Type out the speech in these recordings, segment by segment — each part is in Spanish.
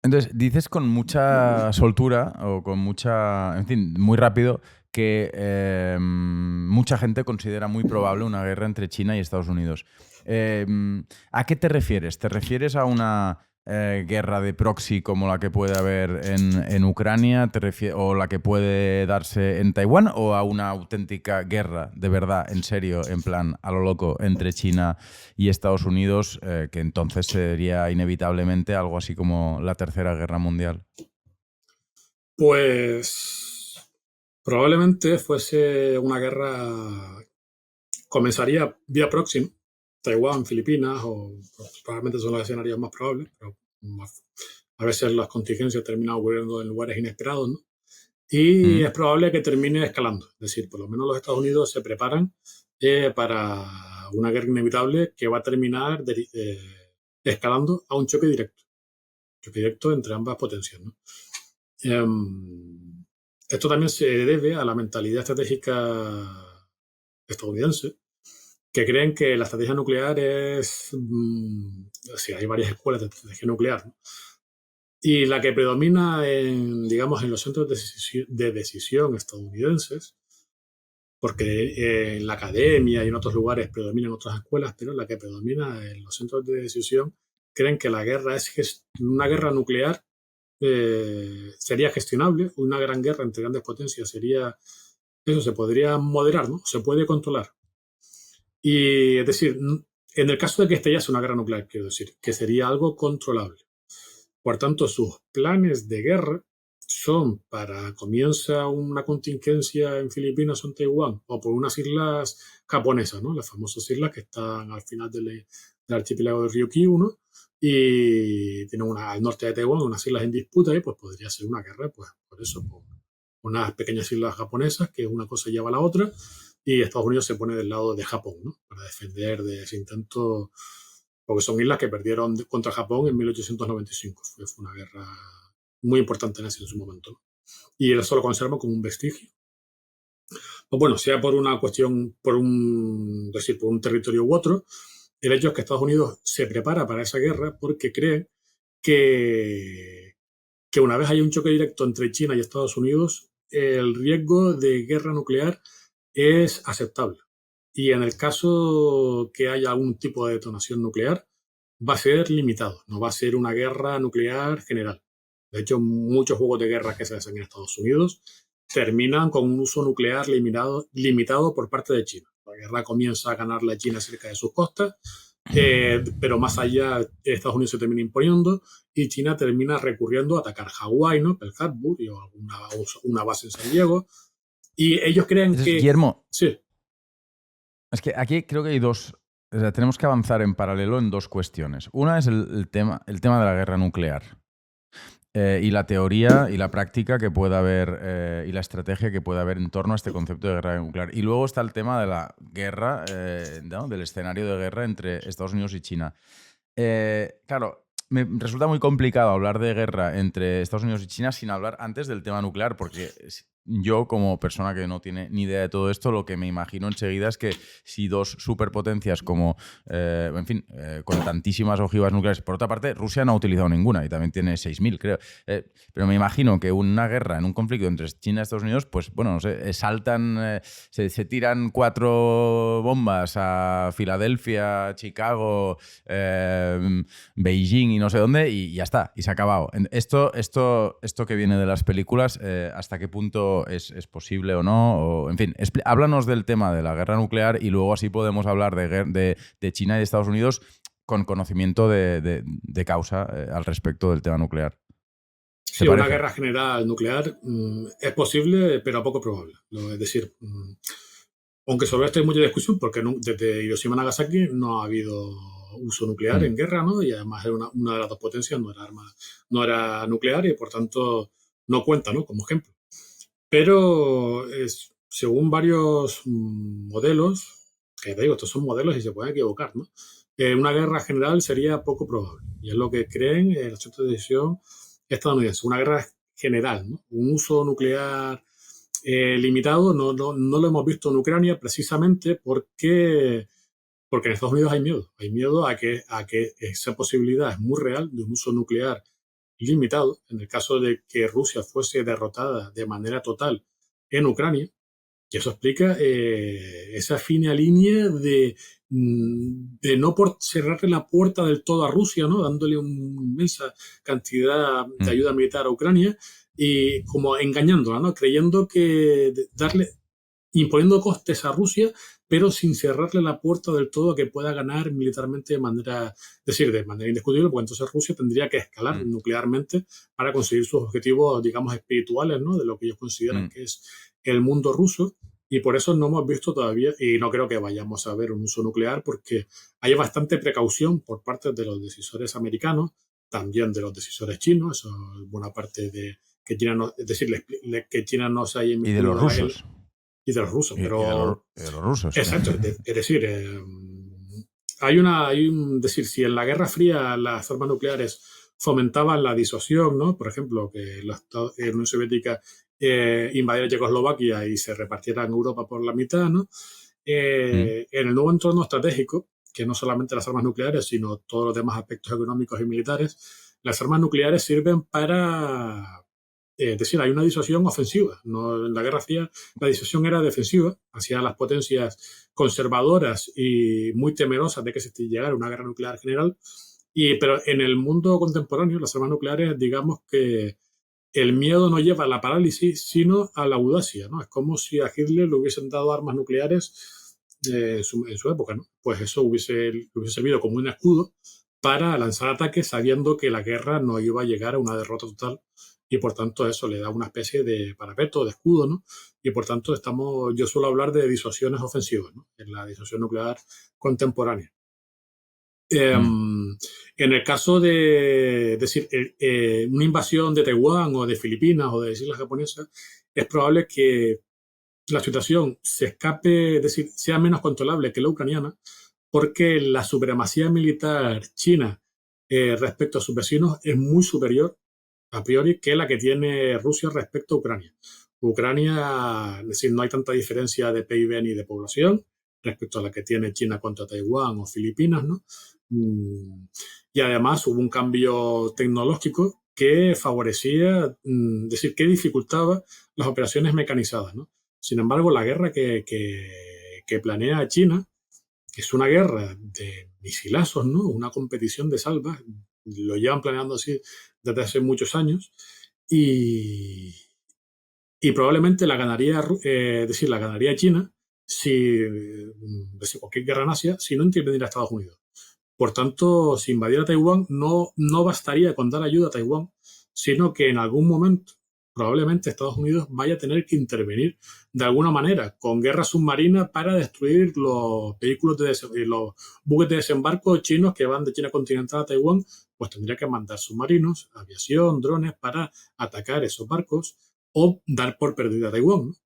Entonces, dices con mucha soltura o con mucha, en fin, muy rápido que mucha gente considera muy probable una guerra entre China y Estados Unidos. Eh, ¿A qué te refieres? ¿Te refieres a una guerra de proxy como la que puede haber en Ucrania o la que puede darse en Taiwán o a una auténtica guerra de verdad, en serio, en plan a lo loco entre China y Estados Unidos, que entonces sería inevitablemente algo así como la Tercera Guerra Mundial? Pues probablemente fuese una guerra, comenzaría vía próxima, Taiwán, Filipinas, o probablemente son los escenarios más probables, pero a veces las contingencias terminan ocurriendo en lugares inesperados, ¿no? Y Mm. es probable que termine escalando. Es decir, por lo menos los Estados Unidos se preparan para una guerra inevitable que va a terminar escalando a un choque directo. Choque directo entre ambas potencias, ¿no? Esto también se debe a la mentalidad estratégica estadounidense, que creen que la estrategia nuclear es... sí, hay varias escuelas de estrategia nuclear, ¿no? Y la que predomina en, digamos, en los centros de decisión estadounidenses, porque en la academia y en otros lugares predominan otras escuelas, pero la que predomina en los centros de decisión creen que la guerra es una guerra nuclear sería gestionable, una gran guerra entre grandes potencias sería, eso se podría moderar, ¿no? Se puede controlar. Y es decir, en el caso de que estallase una guerra nuclear, quiero decir, que sería algo controlable. Por tanto, sus planes de guerra son para comienza una contingencia en Filipinas o en Taiwán o por unas islas japonesas, ¿no? Las famosas islas que están al final del archipiélago de Ryukyu, ¿no? Y tienen al norte de Taiwán unas islas en disputa y pues podría ser una guerra, pues por eso, por unas pequeñas islas japonesas que una cosa lleva a la otra y Estados Unidos se pone del lado de Japón, ¿no? Para defender de ese intento, porque son islas que perdieron contra Japón en 1895. Fue una guerra muy importante en Asia en su momento, ¿no? Y eso lo conserva como un vestigio. Pues bueno, sea por una cuestión, decir, por un territorio u otro, el hecho es que Estados Unidos se prepara para esa guerra porque cree que, que una vez haya un choque directo entre China y Estados Unidos, el riesgo de guerra nuclear es aceptable. Y en el caso que haya algún tipo de detonación nuclear, va a ser limitado, no va a ser una guerra nuclear general. De hecho, muchos juegos de guerra que se hacen en Estados Unidos terminan con un uso nuclear limitado por parte de China. La guerra comienza a ganar la China cerca de sus costas, pero más allá Estados Unidos se termina imponiendo y China termina recurriendo a atacar Hawái, ¿no? Pearl Harbor o una base en San Diego. Y ellos creen Entonces, que Guillermo, sí, es que aquí creo que hay dos. O sea, tenemos que avanzar en paralelo en dos cuestiones. Una es el tema de la guerra nuclear. Y la teoría y la práctica que pueda haber y la estrategia que pueda haber en torno a este concepto de guerra nuclear. Y luego está el tema de la guerra, ¿no? Del escenario de guerra entre Estados Unidos y China. Claro, me resulta muy complicado hablar de guerra entre Estados Unidos y China sin hablar antes del tema nuclear, porque yo, como persona que no tiene ni idea de todo esto, lo que me imagino enseguida es que si dos superpotencias como, en fin, con tantísimas ojivas nucleares, por otra parte, Rusia no ha utilizado ninguna y también tiene 6.000, creo. Pero me imagino que una guerra en un conflicto entre China y Estados Unidos, pues bueno, no sé, saltan, se tiran 4 bombas a Filadelfia, Chicago, Beijing y no sé dónde, y ya está, y se ha acabado. Esto que viene de las películas, ¿hasta qué punto es posible o no? O, en fin, háblanos del tema de la guerra nuclear y luego así podemos hablar de China y de Estados Unidos con conocimiento de causa al respecto del tema nuclear. ¿Te sí, una parece? guerra general nuclear es posible, pero poco probable. Es decir, aunque sobre esto hay mucha discusión, porque desde Hiroshima y Nagasaki no ha habido uso nuclear Mm. en guerra, ¿no? Y además era una de las dos potencias, no era nuclear y por tanto no cuenta, ¿no? Como ejemplo. Pero según varios modelos, que te digo, estos son modelos y se pueden equivocar, ¿no? Una guerra general sería poco probable. Y es lo que creen los centros de decisión estadounidenses. Una guerra general, ¿no? Un uso nuclear limitado no lo hemos visto en Ucrania precisamente porque en Estados Unidos hay miedo. Hay miedo a que esa posibilidad es muy real de un uso nuclear limitado en el caso de que Rusia fuese derrotada de manera total en Ucrania. Y eso explica esa fina línea de no por cerrarle la puerta del todo a Rusia, ¿no? Dándole una inmensa cantidad de ayuda militar a Ucrania y como engañándola, ¿no? Creyendo que imponiendo costes a Rusia, pero sin cerrarle la puerta del todo a que pueda ganar militarmente de manera indiscutible, porque entonces Rusia tendría que escalar nuclearmente para conseguir sus objetivos, digamos, espirituales, ¿no? De lo que ellos consideran que es el mundo ruso. Y por eso no hemos visto todavía, y no creo que vayamos a ver un uso nuclear, porque hay bastante precaución por parte de los decisores americanos, también de los decisores chinos, eso es buena parte de que China no, es decir, que China no se haya inmiscuido. Y de los rusos. Y de los rusos, pero... Y de los rusos. Exacto, es decir, decir, si en la Guerra Fría las armas nucleares fomentaban la disuasión, ¿no? Por ejemplo, que la Unión Soviética invadiera Checoslovaquia y se repartiera en Europa por la mitad, ¿no? En el nuevo entorno estratégico, que no solamente las armas nucleares, sino todos los demás aspectos económicos y militares, las armas nucleares sirven para... Es decir, hay una disuasión ofensiva. ¿No? En la Guerra Fría la disuasión era defensiva hacia las potencias conservadoras y muy temerosas de que se llegara una guerra nuclear general. Pero en el mundo contemporáneo, las armas nucleares, digamos que el miedo no lleva a la parálisis, sino a la audacia, ¿no? Es como si a Hitler le hubiesen dado armas nucleares en su época, ¿no? Pues eso hubiese servido como un escudo para lanzar ataques sabiendo que la guerra no iba a llegar a una derrota total y por tanto eso le da una especie de parapeto, de escudo, ¿no? Y por tanto yo suelo hablar de disuasiones ofensivas, ¿no? En la disuasión nuclear contemporánea. En el caso de decir una invasión de Taiwán o de Filipinas o de las islas japonesas, es probable que la situación se escape, es decir, sea menos controlable que la ucraniana, porque la supremacía militar china respecto a sus vecinos es muy superior a priori que la que tiene Rusia respecto a Ucrania. Ucrania, es decir, no hay tanta diferencia de PIB ni de población respecto a la que tiene China contra Taiwán o Filipinas, ¿no? Y además hubo un cambio tecnológico que favorecía, es decir, que dificultaba las operaciones mecanizadas, ¿no? Sin embargo, la guerra que planea China es una guerra de misilazos, ¿no? Una competición de salvas. Lo llevan planeando así desde hace muchos años y probablemente la ganaría, la ganaría China si cualquier guerra en Asia, si no interviniera Estados Unidos. Por tanto, si invadiera Taiwán, no bastaría con dar ayuda a Taiwán, sino que en algún momento probablemente Estados Unidos vaya a tener que intervenir de alguna manera con guerra submarina para destruir los vehículos los buques de desembarco chinos que van de China continental a Taiwán, pues tendría que mandar submarinos, aviación, drones para atacar esos barcos o dar por perdida Taiwán, ¿no?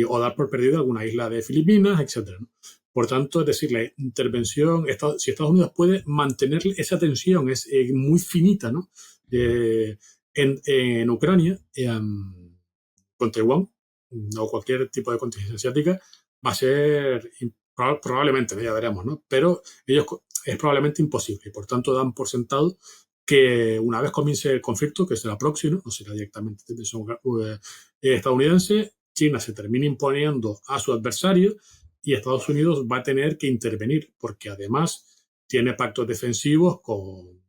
O dar por perdida alguna isla de Filipinas, etcétera, ¿no? Por tanto, es decir, la intervención, si Estados Unidos puede mantener esa tensión, es muy finita, ¿no? En Ucrania, con Taiwán o cualquier tipo de contingencia asiática, va a ser probablemente, ya veremos, ¿no? Pero es probablemente imposible y por tanto dan por sentado que una vez comience el conflicto, que será próximo, no será directamente estadounidense, China se termina imponiendo a su adversario y Estados Unidos va a tener que intervenir porque además tiene pactos defensivos con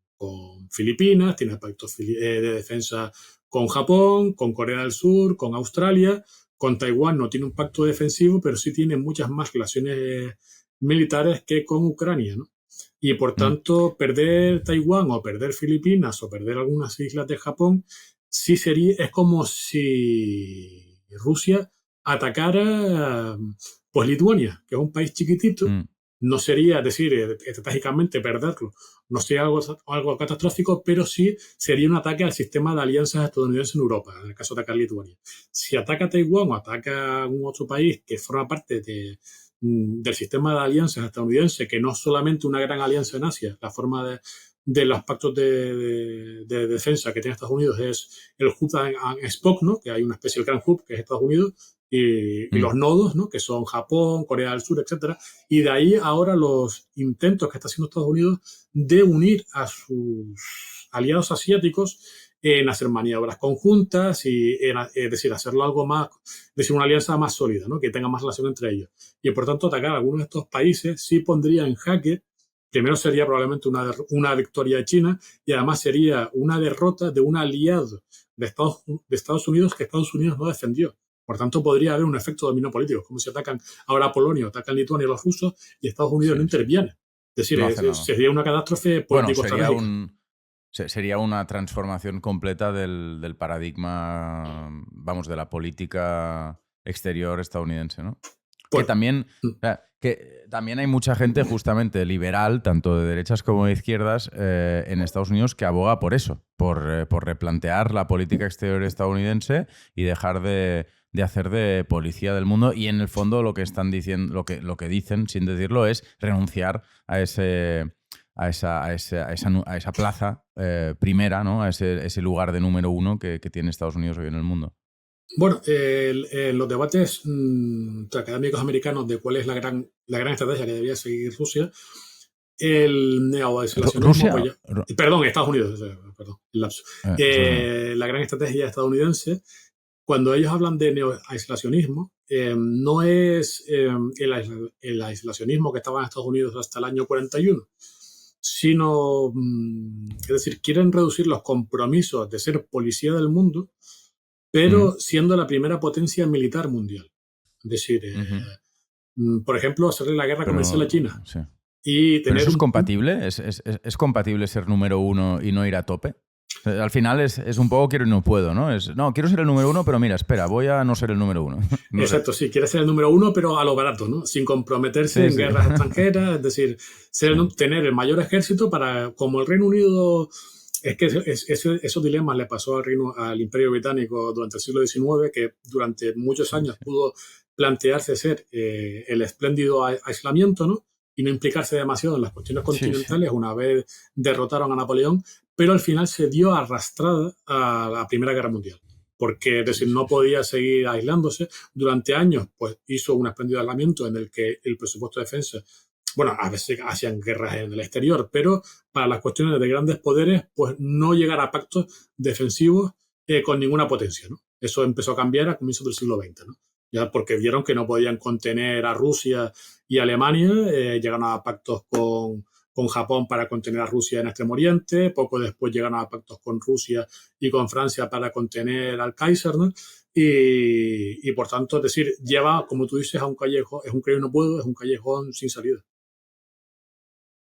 Filipinas, tiene pactos de defensa con Japón, con Corea del Sur, con Australia. Con Taiwán no tiene un pacto defensivo, pero sí tiene muchas más relaciones militares que con Ucrania, ¿no? Y por tanto, perder Taiwán o perder Filipinas o perder algunas islas de Japón, es como si Rusia atacara pues Lituania, que es un país chiquitito. No sería, es decir, estratégicamente perderlo, no sería algo catastrófico, pero sí sería un ataque al sistema de alianzas estadounidenses en Europa, en el caso de atacar Lituania. Si ataca Taiwán o ataca algún otro país que forma parte del sistema de alianzas estadounidense, que no es solamente una gran alianza en Asia, la forma de los pactos de defensa que tiene Estados Unidos es el Hub and Spoke, ¿no? Que hay una especie del Gran Hub, que es Estados Unidos, y los nodos, ¿no? Que son Japón, Corea del Sur, etcétera. Y de ahí ahora los intentos que está haciendo Estados Unidos de unir a sus aliados asiáticos en hacer maniobras conjuntas y es decir, hacerlo algo más, es decir, una alianza más sólida, ¿no? Que tenga más relación entre ellos. Y por tanto, atacar a algunos de estos países sí pondría en jaque. Primero sería probablemente una victoria de China y además sería una derrota de un aliado de Estados Unidos que Estados Unidos no defendió. Por tanto, podría haber un efecto dominó político, como si atacan ahora a Polonia, atacan Lituania y los rusos y Estados Unidos no interviene. Es decir, no hace nada. sería una catástrofe Bueno, político-estratégica. sería una transformación completa del paradigma, vamos, de la política exterior estadounidense, ¿no? Que Pues, también, o sea, que también hay mucha gente justamente liberal, tanto de derechas como de izquierdas, en Estados Unidos que aboga por eso, por replantear la política exterior estadounidense y dejar de hacer de policía del mundo. Y en el fondo lo que están diciendo, lo que dicen, sin decirlo, es renunciar a esa plaza primera, ¿no? A ese lugar de número uno que tiene Estados Unidos hoy en el mundo. bueno, los debates académicos americanos de cuál es la gran estrategia que debería seguir Rusia, el neoaislacionismo, Rusia. pues perdón, Estados Unidos, perdón, el lapso. La gran estrategia estadounidense, cuando ellos hablan de neoaislacionismo, no es el aislacionismo que estaba en Estados Unidos hasta el año 41, sino, es decir, quieren reducir los compromisos de ser policía del mundo, pero siendo la primera potencia militar mundial. Es decir, por ejemplo, hacerle la guerra comercial a China. Sí. Y tener ¿Pero eso es compatible? ¿Es compatible ser número uno y no ir a tope? Al final es un poco quiero y no puedo, ¿no? No, quiero ser el número uno, pero mira, espera, voy a no ser el número uno. No Exacto, sé. sí, quiere ser el número uno, pero a lo barato, ¿no? Sin comprometerse en guerras extranjeras, es decir, tener el mayor ejército para, como el Reino Unido, es que esos dilemas le pasó al Imperio Británico durante el siglo XIX, que durante muchos años pudo plantearse ser el espléndido aislamiento, ¿no? Y no implicarse demasiado en las cuestiones continentales una vez derrotaron a Napoleón, pero al final se dio arrastrada a la Primera Guerra Mundial. Porque, es decir, no podía seguir aislándose. Durante años, pues hizo un espléndido aislamiento en el que el presupuesto de defensa, bueno, a veces hacían guerras en el exterior, pero para las cuestiones de grandes poderes, pues no llegar a pactos defensivos con ninguna potencia, ¿no? Eso empezó a cambiar a comienzos del siglo XX, ¿no? Ya porque vieron que no podían contener a Rusia y a Alemania, llegaron a pactos con Japón para contener a Rusia en Extremo Oriente, poco después llegaron a pactos con Rusia y con Francia para contener al Kaiser, ¿no? Y por tanto, es decir, lleva, como tú dices, a un callejón, es un creo y no puedo, es un callejón sin salida.